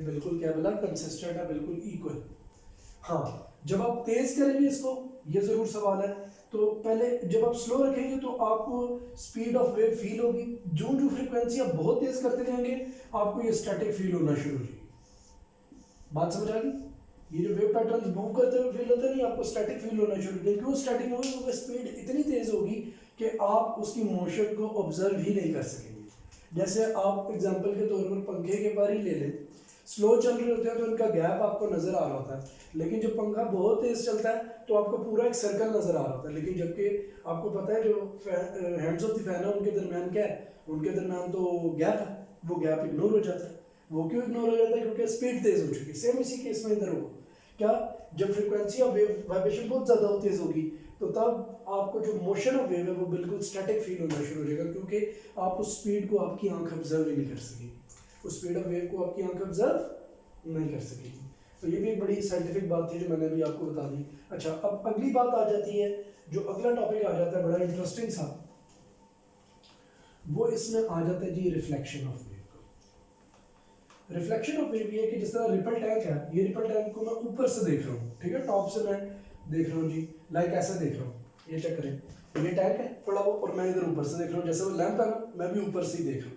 बिल्कुल क्या बोला, कंसिस्टेंट है, बिल्कुल इक्वल। हाँ, जब आप तेज करेंगे इसको, ये जरूर सवाल है, तो पहले जब आप स्लो रखेंगे तो आपको स्पीड ऑफ वेव फील होगी। जो जो फ्रीक्वेंसी आप बहुत तेज करते जाएंगे आपको ये स्टैटिक फील होना शुरू हो जाएगी। बात समझ आ गई? ये जो वेव पैटर्न मूव करते हुए फील होते हैं नहीं, आपको स्टैटिक फील होना शुरू हो जाएगी। क्यों स्टैटिक होगी? क्योंकि स्पीड इतनी तेज होगी कि आप उसकी मोशन को ऑब्जर्व ही नहीं कर सकेंगे। जैसे आप एग्जांपल के तौर पर पंखे के बारे ही ले लें, स्लो चल रहे होते हैं तो इनका गैप आपको नजर आ रहा होता है, लेकिन जब पंखा बहुत तेज चलता है तो आपको पूरा एक सर्कल नजर आ रहा होता है। लेकिन जबकि आपको पता है जो हैंड्स ऑफ द फैन है उनके दरमियान क्या है, उनके दरमियान तो गैप है, वो गैप इग्नोर हो जाता है। वो क्यों इग्नोर हो जाता है? क्योंकि स्पीड तेज हो चुकी है। सेम इसी केस में इधर होगा क्या, जब फ्रिक्वेंसी ऑफ वेव वाइब्रेशन बहुत ज़्यादा तेज होगी तो तब आपको जो मोशन ऑफ वेव है वो बिल्कुल स्टैटिक फील होना शुरू हो जाएगा, क्योंकि आप उस स्पीड को आपकी आंख ऑब्जर्व ही नहीं कर सकेगी, उस स्पीड ऑफ वेव को आपकी आंख ऑब्जर्व नहीं कर सकेगी। तो ये भी एक बड़ी साइंटिफिक बात थी जो मैंने अभी आपको बता दी। अच्छा, अब अगली बात आ जाती है, जो अगला टॉपिक आ जाता है बड़ा इंटरेस्टिंग सा, वो इसमें आ जाता है जी रिफ्लेक्शन ऑफ वेव का। रिफ्लेक्शन ऑफ वेव ये कि जिस तरह रिपल टैंक है, ये रिपल टैंक को मैं ऊपर से देख रहा हूँ, ठीक है, टॉप से मैं देख रहा हूँ जी, लाइक ऐसे देख रहा हूँ, ये चेक करें, ये टैंक है थोड़ा वो, और मैं इधर ऊपर से देख रहा हूँ, जैसे वो लैंप है ना, मैं भी ऊपर से ही देख रहा हूँ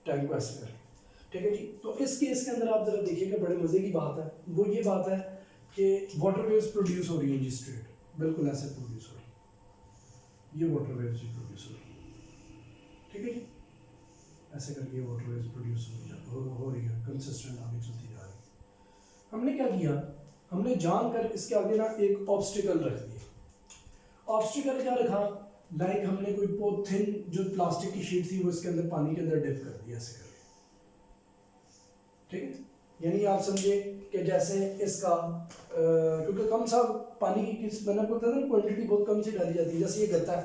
टैंक को ऐसे कर, ठीक है जी। तो इस केस के अंदर आप जरा देखिएगा, बड़े मजे की बात है, वो ये बात है कि वाटर वेव्स प्रोड्यूस हो रही है जी, स्ट्रेट बिल्कुल ऐसे प्रोड्यूस हो रही है, ये वाटर वेव्स जी प्रोड्यूस हो रही है, ठीक है जी, ऐसे करके वाटर वेव्स प्रोड्यूस हो रही है, कंसिस्टेंट आगे चलती जा रही है। हमने क्या किया, हमने जानकर इसके आगे ना एक ऑब्स्टिकल रख दिया। ऑब्स्टिकल क्या रखा, लाइक हमने कोई पोथिन जो प्लास्टिक की शीट थी वो इसके अंदर पानी के अंदर डिप कर दिया ऐसे करके, ठीक है। यानी आप समझे कि जैसे इसका क्योंकि कम सा पानी की किस मैंने आपको बताया ना, क्वांटिटी बहुत कम सी डाली जाती है, जैसे ये गत्ता है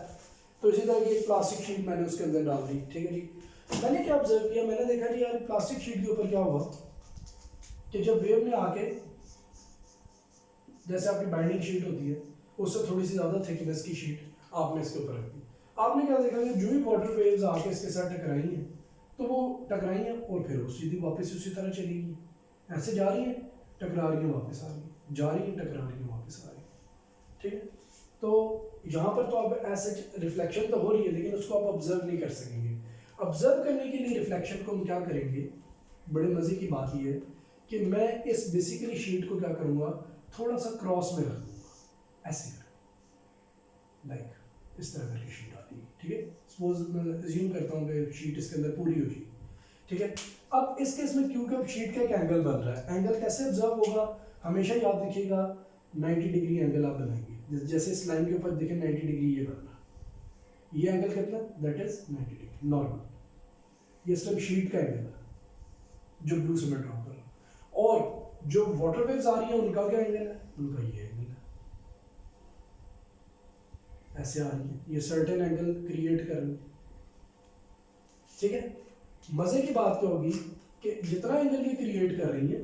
तो इसी तरह की एक प्लास्टिक शीट मैंने उसके अंदर डाल दी, ठीक है जी। मैंने क्या ऑब्जर्व किया, मैंने देखा जी यार प्लास्टिक शीट के ऊपर क्या हुआ कि जब वेव ने आके, जैसे आपकी बाइंडिंग शीट होती है उससे थोड़ी सी ज़्यादा थिकनेस की शीट आपने इसके ऊपर रख दी, आपने क्या देखा कि जो ही वाटर वेव्स आके इसके साथ टकराई हैं तो वो टकराई हैं और फिर वो सीधी वापस उसी तरह चलेगी, ऐसे जा रही है, टकरा रही है, वापस आ रही है, जा रही है, टकरा रही है, वापस आ रही है, ठीक है। तो यहाँ पर तो अब ऐसे रिफ्लेक्शन तो हो रही है लेकिन उसको आप ऑब्जर्व नहीं कर सकेंगे। ऑब्जर्व करने के लिए रिफ्लेक्शन को हम क्या करेंगे, बड़े मज़े की बात ये है कि मैं इस बेसिकली शीट को क्या करूँगा, थोड़ा सा क्रॉस में रख दूँगा, ऐसे कर लाइक इस तरह करके शीट आती है, ठीक है। सपोज मैं अज्यूम करता हूँ कि शीट इसके अंदर पूरी हो जाएगी, ठीक है। अब इस केस में क्योंकि अब शीट का एक एंगल बन रहा है, एंगल कैसे ऑब्जर्व होगा, हमेशा याद रखिएगा 90 डिग्री एंगल आप बनाएंगे, जैसे इस लाइन के ऊपर देखें 90 डिग्री ये बन रहा है, ये एंगल कितना, दैट इज 90 डिग्री नॉर्मल, ये सिर्फ शीट का एंगल है जो ब्लू से मैं ड्रॉ कर रहा हूँ, और जो वाटर वेव्स आ रही है उनका क्या एंगल है, उनका ये एंगल है, ऐसे आ रही है, ये सर्टेन एंगल क्रिएट कर रही है, ठीक है। मजे की बात क्या होगी कि जितना एंगल ये क्रिएट कर रही है,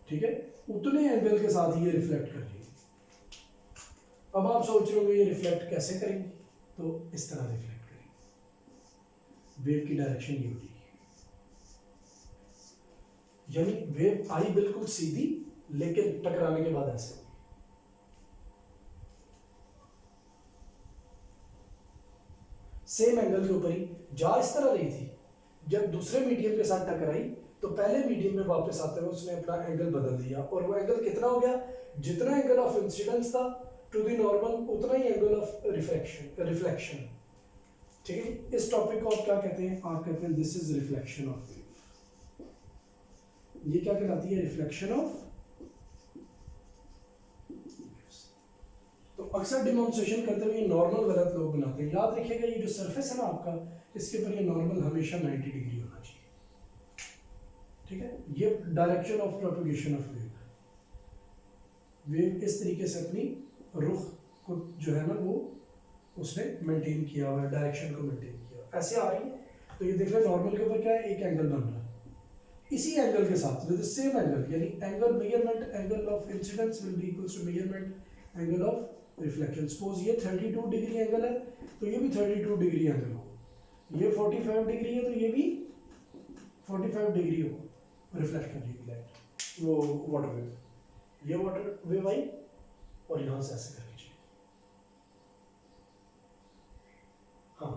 ठीक है, उतने एंगल के साथ ये रिफ्लेक्ट कर रही है। अब आप सोच रहे होंगे ये रिफ्लेक्ट कैसे करेंगे, तो इस तरह रिफ्लेक्ट करेंगे, वेव की डायरेक्शन ये होगी, यानी वेव आई बिल्कुल सीधी लेकिन टकराने के बाद ऐसे होगी, सेम एंगल के ऊपर ही जा इस तरह रही थी, जब दूसरे मीडियम के साथ टकराई तो पहले मीडियम में वापस आते हुए उसने अपना एंगल बदल दिया, और वो एंगल कितना हो गया, जितना एंगल ऑफ इंसिडेंस था टू द नॉर्मल उतना ही एंगल ऑफ रिफ्लेक्शन, ठीक है। इस टॉपिक को आप क्या कहते हैं, आप कहते हैं this is reflection of wave, ये क्या कहलाती है, रिफ्लेक्शन ऑफ। तो अक्सर डिमॉन्स्ट्रेशन करते हुए नॉर्मल गलत लोग बनाते हैं, याद रखिएगा ये जो सरफेस है ना आपका, इसके ऊपर ये नॉर्मल हमेशा 90 डिग्री होना चाहिए, ठीक है। ये direction of propagation of wave, wave इस तरीके से अपनी रुख को जो है ना वो उसने मेंटेन किया हुआ है, डायरेक्शन को मेंटेन किया, ऐसे आ रही है। तो ये देख रहे हैं नॉर्मल के ऊपर क्या है, एक एंगल बन रहा है, इसी एंगल के साथ विद द सेम एंगल, यानी angle measurement angle of incidence will be equals to measurement angle of reflection. Suppose ये 32 डिग्री एंगल है तो ये भी 32 डिग्री एंगल हो, ये 45 डिग्री है तो ये भी 45 डिग्री हो, रिफ्लेक्ट कर रही है लाइट, वो वाटर वेव, ये वाटर वेव आई और यहाँ से ऐसे करके चली। हाँ,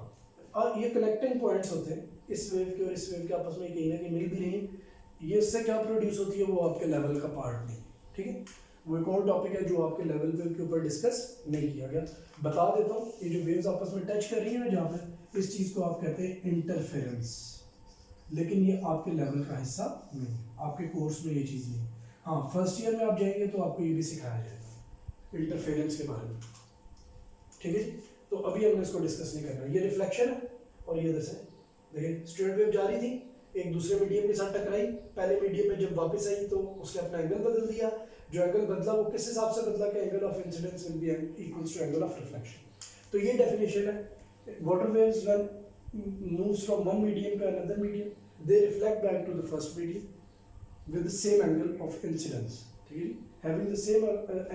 और ये कनेक्टिंग पॉइंट्स होते हैं इस वेव के और इस वेव के आपस में कहीं ना कहीं मिल भी रही है। ये इससे क्या प्रोड्यूस होती है वो आपके लेवल का पार्ट नहीं है, ठीक है। वो एक और टॉपिक है जो आपके लेवल पे के ऊपर डिस्कस नहीं किया गया। बता देता हूँ, ये जो वेव्स आपस में टच कर रही है ना जहाँ पे, इस चीज़ को आप कहते हैं इंटरफेरेंस, लेकिन ये आपके लेवल का हिस्सा नहीं, आपके कोर्स में ये चीज़ नहीं। हाँ, फर्स्ट ईयर में आप जाएंगे तो आपको ये भी सिखाया जाएगा इंटरफेरेंस के बारे में, ठीक है जी। तो अभी हमने इसको डिस्कस नहीं करना। ये रिफ्लेक्शन है और ये इधर से देखिए स्ट्रेट वेव जा रही थी, एक दूसरे मीडियम के साथ टकराई, पहले मीडियम में जब वापस आई तो उसने अपना एंगल बदल दिया। जो एंगल बदला वो किस हिसाब से बदला कि angle of incidence will be equals to angle of reflection. तो ये डेफिनेशन है। Water waves when moves from one medium to another medium they reflect back to the first medium with the same angle of incidence, ठीक है, having the same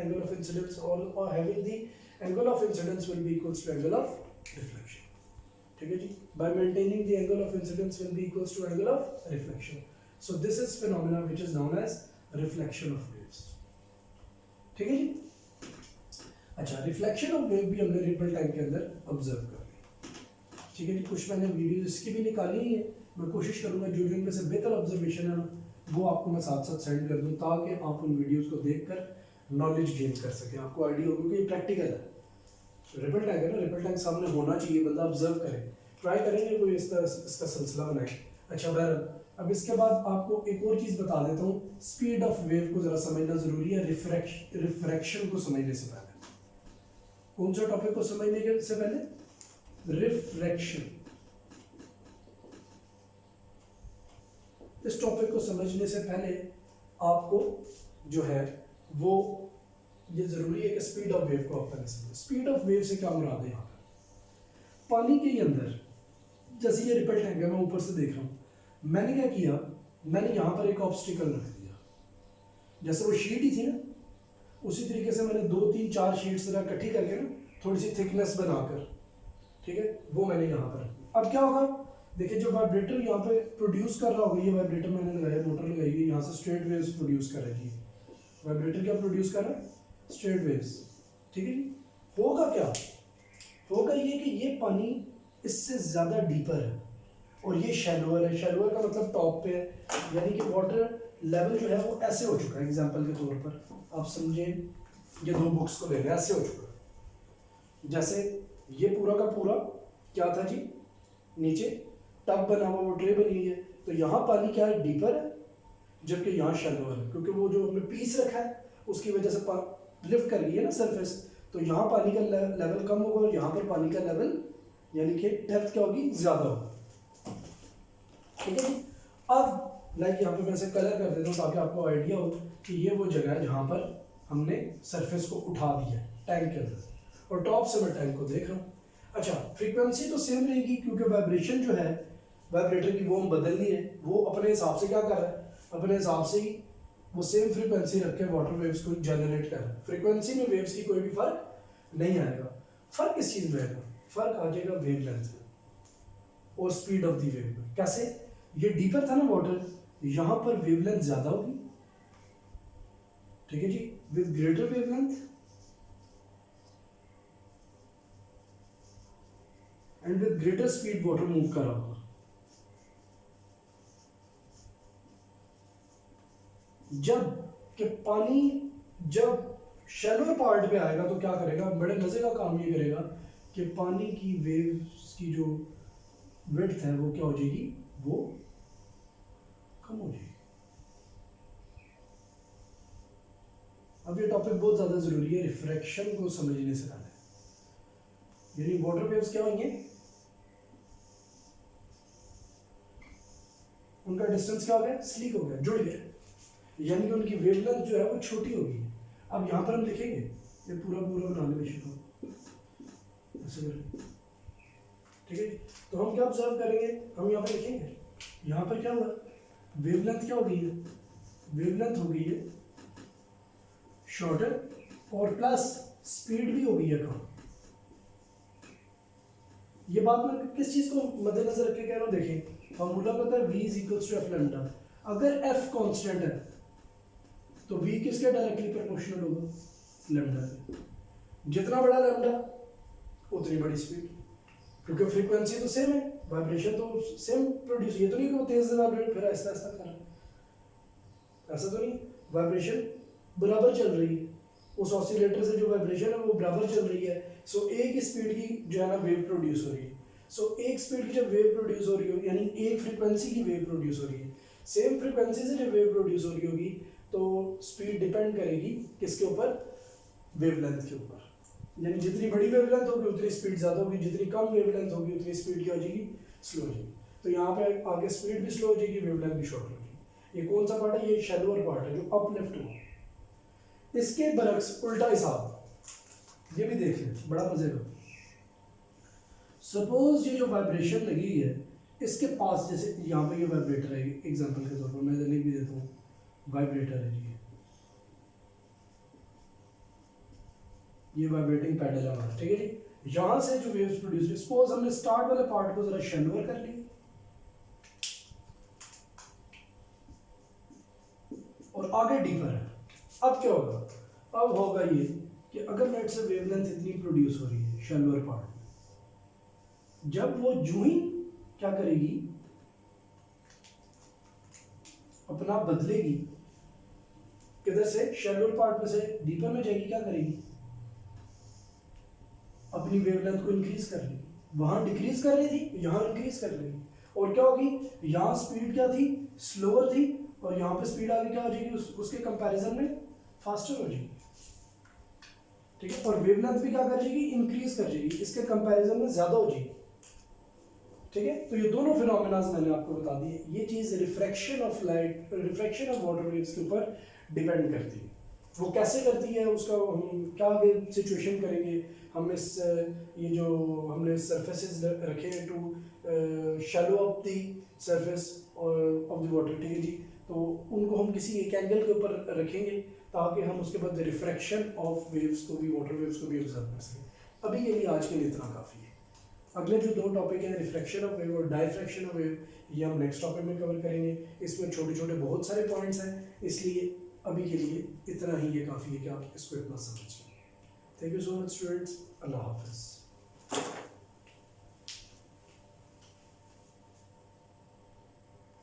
angle of incidence or having the angle of incidence will be equals to angle of reflection, ठीक है जी। by maintaining the angle of incidence will be equals to angle of reflection, so this is phenomena which is known as reflection of waves, ठीक है जी। अच्छा, reflection of wave भी हमने ripple time के अंदर observe कर ली, ठीक है जी। कुछ मैंने वीडियो इसकी भी निकाली ही है, मैं कोशिश करूंगा जो जो इनमें से बेहतर ऑब्जर्वेशन है ना वो आपको मैं साथ साथ सेंड कर दूं ताकि आप उन वीडियोस को देखकर नॉलेज गेन कर सकें, आपको आइडिया हो, क्योंकि ये प्रैक्टिकल है। रिपल टैग है ना, रिपल टैग सामने होना चाहिए, बंदा ऑब्जर्व करे, ट्राई करेंगे कोई इसका सिलसिला बनाए। अच्छा बहरहाल, अब इसके बाद आपको एक और चीज़ बता देता हूँ, स्पीड ऑफ वेव को ज़रा समझना ज़रूरी है रिफ्रैक्शन को समझने से पहले। कौन सा टॉपिक को समझने से पहले? रिफ्रैक्शन। इस टॉपिक को समझने से पहले आपको जो है वो ये जरूरी है कि स्पीड ऑफ वेव को आप पहले समझें। स्पीड ऑफ वेव से क्या मुराद है? यहाँ पर पानी के अंदर जैसे ये रिपल टैंक है, मैं ऊपर से देख रहा हूँ, मैंने क्या किया, मैंने यहाँ पर एक ऑब्स्टिकल रख दिया, जैसे वो शीट ही थी ना उसी तरीके से मैंने 2 3 4 शीट्स इकट्ठी करके ना थोड़ी सी थिकनेस बनाकर, ठीक है, वो मैंने यहाँ पर। अब क्या होगा, देखिए जो वाइब्रेटर यहाँ पे प्रोड्यूस कर रहा होगा, ये वाइब्रेटर मैंने लगाया, मोटर लगाई हुई, यहाँ से स्ट्रेट वेव्स प्रोड्यूस कर रही है। वाइब्रेटर क्या प्रोड्यूस कर रहा है? स्ट्रेट वेव्स, ठीक है जी। होगा क्या, होगा ये कि ये पानी इससे ज़्यादा डीपर है और ये शैलोअर है। शैलोअर का मतलब टॉप पे है, यानी कि वाटर लेवल जो है वो ऐसे हो चुका है। एग्जाम्पल के तौर पर आप समझें, ये 2 बुक्स को ले रहे हैं, ऐसे हो चुका है। जैसे ये पूरा का पूरा क्या था जी, नीचे टब बना हुआ, वो ट्रे बनी हुई है, तो यहाँ पानी क्या है, डीपर है, जबकि यहाँ शैलो है, क्योंकि वो जो हमने पीस रखा है उसकी वजह से लिफ्ट कर रही है ना सरफेस, तो यहाँ पानी का लेवल कम होगा और यहाँ पर पानी का लेवल यानी कि डेप्थ क्या होगी, ज़्यादा होगा, ठीक है। अब लाइक यहाँ पे मैं इसे कलर कर देता हूँ ताकि आपको आइडिया हो कि ये वो जगह है जहाँ पर हमने सरफेस को उठा दिया टैंक के अंदर, और टॉप से मैं टैंक को देख रहा हूँ। अच्छा, फ्रीक्वेंसी तो सेम रहेगी क्योंकि वाइब्रेशन जो है वाइब्रेटर की वो हम बदल नहीं है, वो अपने हिसाब से क्या कर रहा है, अपने हिसाब से ही वो सेम फ्रीक्वेंसी रख के वाटर वेव्स को जनरेट कर रहा है। फ्रीक्वेंसी में वेव्स की कोई भी फर्क नहीं आएगा। फर्क किस चीज़ में आएगा? फर्क आ जाएगा वेवलेंथ में और स्पीड ऑफ द वेव में। कैसे? ये डीपर था ना वाटर, यहाँ पर वेवलेंथ ज़्यादा होगी, ठीक है जी, with greater wavelength and with greater speed water move कर रहा होगा। जब कि पानी जब शैलो पार्ट पे आएगा तो क्या करेगा, बड़े मजे का काम ये करेगा कि पानी की वेव्स की जो विड्थ है वो क्या हो जाएगी, वो कम हो जाएगी। अब ये टॉपिक बहुत ज्यादा जरूरी है रिफ्रैक्शन को समझने से पहले। यानी वाटर वेव्स क्या होंगे, उनका डिस्टेंस क्या हो गया, स्लीक हो गया, जुड़ गया, यानी कि उनकी वेवलेंथ जो है वो छोटी होगी। अब यहाँ पर हम लिखेंगे, ये पूरा पूरा बना लेंगे इसको ऐसे करके, ठीक है। तो हम क्या ऑब्जर्व करेंगे, हम यहाँ पर लिखेंगे, यहाँ पर क्या हुआ, वेवलेंथ क्या हो गई है, वेवलेंथ हो गई है शॉर्टर और प्लस स्पीड भी हो गई है कम। ये बात मैं किस चीज को मद्देनजर रख के कह रहा हूँ, देखें फॉर्मूला होता है v is equals to F lambda. अगर एफ कांस्टेंट है तो वी किसके डायरेक्टली प्रोपोर्शनल होगा, लैम्डा के। जितना बड़ा लैम्डा उतनी बड़ी स्पीड, क्योंकि फ्रीक्वेंसी तो सेम है, वाइब्रेशन तो सेम प्रोड्यूस, ये तो नहीं कि वो तेज से वाइब्रेट फिर ऐसा ऐसा कर रहा है, ऐसा तो नहीं, वाइब्रेशन बराबर चल रही है, उस ऑसिलेटर से जो वाइब्रेशन है वो बराबर चल रही है। सो एक स्पीड की जो है ना वेव प्रोड्यूस हो रही है। सो एक स्पीड की जब वेव प्रोड्यूस हो रही होगी, यानी एक फ्रीक्वेंसी की वेव प्रोड्यूस हो रही है, सेम फ्रीक्वेंसी से जब वेव प्रोड्यूस हो रही होगी तो स्पीड डिपेंड करेगी किसके ऊपर, वेवलेंथ के ऊपर। यानी जितनी बड़ी वेवलेंथ होगी उतनी स्पीड ज़्यादा होगी, जितनी कम वेवलेंथ होगी उतनी स्पीड क्या हो जाएगी, स्लो हो जाएगी। तो यहाँ पे आगे स्पीड भी स्लो हो जाएगी, वेवलेंथ भी शॉर्ट हो जाएगी। ये कौन सा पार्ट है, ये शैलोअर पार्ट है जो अपलिफ्ट हुआ। इसके बरक्स उल्टा हिसाब, ये भी देख लें, बड़ा मजे का। सपोज ये जो वाइब्रेशन लगी है इसके पास, जैसे यहाँ पे ये वाइब्रेटर है, एग्जांपल के तौर पर मैं लिख भी देता हूँ, वाइब्रेटर है जी, ये वाइब्रेटिंग पैडल है हमारा, ठीक है जी। यहाँ से जो वेव्स प्रोड्यूस हुई, सपोज हमने स्टार्ट वाले पार्ट को जरा शैलोअर कर लिया और आगे डीपर है। अब क्या होगा, अब होगा ये कि अगर नेट से वेवलेंथ इतनी प्रोड्यूस हो रही है शैलोअर पार्ट, जब वो जूं ही क्या करेगी, अपना बदलेगी, किधर से, शैलोअर पार्ट में से डीपर में जाएगी, क्या करेगी, अपनी वेवलेंथ को इंक्रीज कर लेगी। वहां डिक्रीज कर रही थी, यहाँ इंक्रीज कर लेगी, और क्या होगी, यहाँ स्पीड क्या थी, स्लोअर थी, और यहाँ पे स्पीड आगे क्या हो जाएगी, उसके कंपैरिजन में फास्टर हो जाएगी, ठीक है। और वेवलेंथ भी क्या कर जाएगी, इंक्रीज कर जाएगी, इसके कंपैरिजन में ज्यादा हो जाएगी, ठीक है। तो ये दोनों फिनोमेनास मैंने आपको बता दिए। ये चीज refraction of light, refraction of water waves के ऊपर डिपेंड करती है। वो कैसे करती है उसका हम क्या आगे सिचुएशन करेंगे। हम इस ये जो हमने सरफेसेस रखे हैं to shallow of the surface of the water, ठीक है जी, तो उनको हम किसी एक एंगल के ऊपर रखेंगे ताकि हम उसके बाद रिफ्रैक्शन ऑफ वेव्स को भी, वाटर वेव्स को भी ऑब्जर्व कर सकें। अभी के लिए आज के लिए इतना काफ़ी है। अगले जो दो टॉपिक हैं, रिफ्रैक्शन ऑफ वेव और डायफ्रैक्शन ऑफ वेव, ये हम नेक्स्ट टॉपिक में कवर करेंगे। इसमें छोटे छोटे बहुत सारे पॉइंट्स हैं, इसलिए अभी के लिए इतना ही ये काफ़ी है कि आप इसको इतना समझिए। Thank you so much students, अल्लाह हाफिज़।